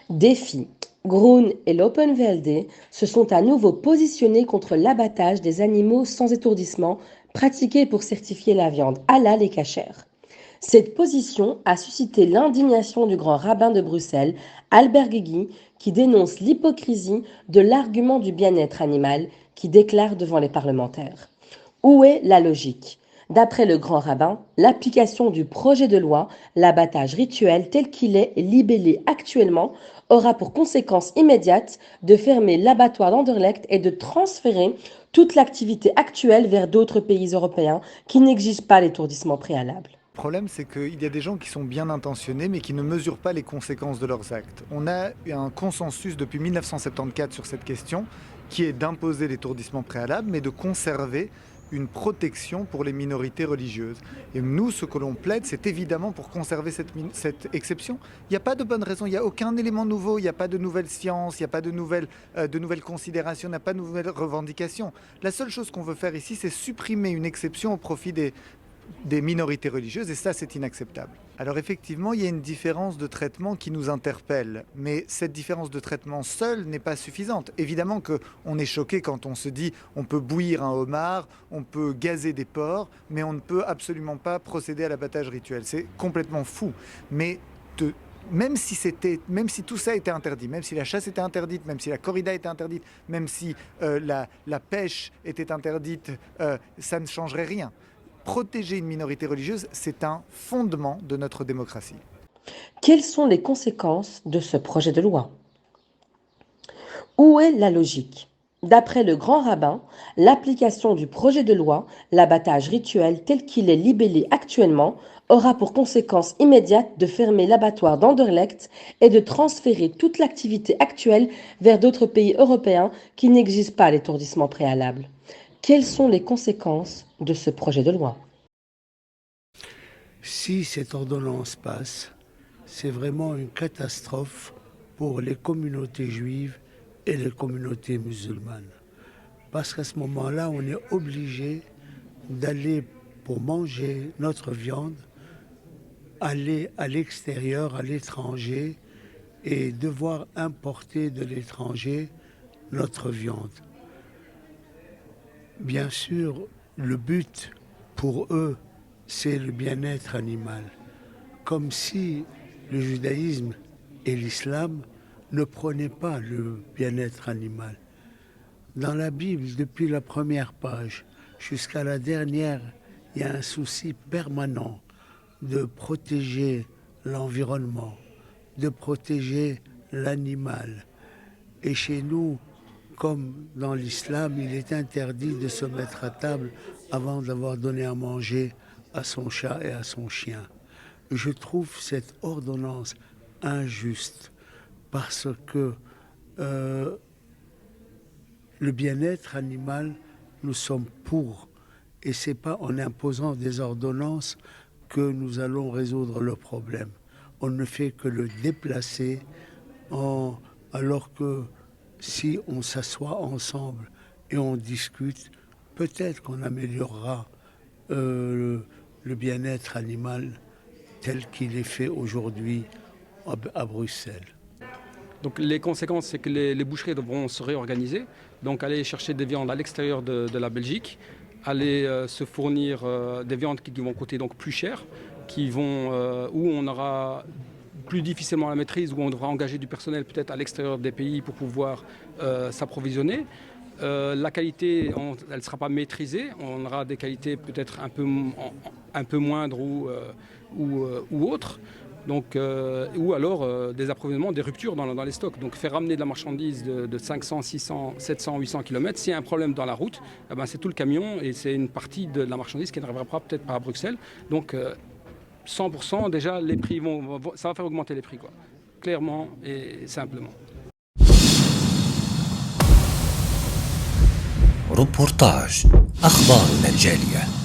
Défi. Grun et l'Open-VLD se sont à nouveau positionnés contre l'abattage des animaux sans étourdissement pratiqué pour certifier la viande halal et cachère. Cette position a suscité l'indignation du grand rabbin de Bruxelles, Albert Guigui, qui dénonce l'hypocrisie de l'argument du bien-être animal, qui déclare devant les parlementaires. Où est la logique? D'après le grand rabbin, l'application du projet de loi, l'abattage rituel tel qu'il est libellé actuellement, aura pour conséquence immédiate de fermer l'abattoir d'Anderlecht et de transférer toute l'activité actuelle vers d'autres pays européens qui n'exigent pas l'étourdissement préalable. Le problème, c'est qu'il y a des gens qui sont bien intentionnés, mais qui ne mesurent pas les conséquences de leurs actes. On a un consensus depuis 1974 sur cette question, qui est d'imposer l'étourdissement préalable, mais de conserver une protection pour les minorités religieuses. Et nous, ce que l'on plaide, c'est évidemment pour conserver cette exception. Il n'y a pas de bonne raison, il n'y a aucun élément nouveau, il n'y a pas de nouvelles sciences, il n'y a pas de nouvelles considérations, il n'y a pas de nouvelles revendications. La seule chose qu'on veut faire ici, c'est supprimer une exception au profit des minorités religieuses, et ça, c'est inacceptable. Alors effectivement, il y a une différence de traitement qui nous interpelle, mais cette différence de traitement seule n'est pas suffisante. Évidemment qu'on est choqué quand on se dit on peut bouillir un homard, on peut gazer des porcs, mais on ne peut absolument pas procéder à l'abattage rituel. C'est complètement fou. Mais même si tout ça était interdit, même si la chasse était interdite, même si la corrida était interdite, même si la pêche était interdite, ça ne changerait rien. Protéger une minorité religieuse, c'est un fondement de notre démocratie. Quelles sont les conséquences de ce projet de loi? Où est la logique? D'après le grand rabbin, l'application du projet de loi, l'abattage rituel tel qu'il est libellé actuellement, aura pour conséquence immédiate de fermer l'abattoir d'Anderlecht et de transférer toute l'activité actuelle vers d'autres pays européens qui n'exigent pas l'étourdissement préalable. Quelles sont les conséquences de ce projet de loi? Si cette ordonnance passe, c'est vraiment une catastrophe pour les communautés juives et les communautés musulmanes. Parce qu'à ce moment-là, on est obligé d'aller pour manger notre viande, aller à l'extérieur, à l'étranger, et devoir importer de l'étranger notre viande. Bien sûr, le but pour eux, c'est le bien-être animal. Comme si le judaïsme et l'islam ne prenaient pas le bien-être animal. Dans la Bible, depuis la première page jusqu'à la dernière, il y a un souci permanent de protéger l'environnement, de protéger l'animal. Et chez nous, comme dans l'islam, il est interdit de se mettre à table avant d'avoir donné à manger à son chat et à son chien. Je trouve cette ordonnance injuste parce que le bien-être animal, nous sommes pour. Et ce n'est pas en imposant des ordonnances que nous allons résoudre le problème. On ne fait que le déplacer alors que si on s'assoit ensemble et on discute, peut-être qu'on améliorera le bien-être animal tel qu'il est fait aujourd'hui à Bruxelles. Donc les conséquences, c'est que les boucheries devront se réorganiser, donc aller chercher des viandes à l'extérieur de la Belgique, aller se fournir des viandes qui vont coûter donc plus cher, où on aura plus difficilement la maîtrise, où on devra engager du personnel peut-être à l'extérieur des pays pour pouvoir s'approvisionner. La qualité, elle ne sera pas maîtrisée, on aura des qualités peut-être un peu moindres ou autres. Donc, ou alors des approvisionnements, des ruptures dans les stocks. Donc faire ramener de la marchandise de 500, 600, 700, 800 km, s'il y a un problème dans la route, eh ben, c'est tout le camion et c'est une partie de la marchandise qui n'arrivera peut-être pas à Bruxelles. Donc 100% déjà, les prix ça va faire augmenter les prix, quoi. Clairement et simplement. روبورتاج أخبار الجالية.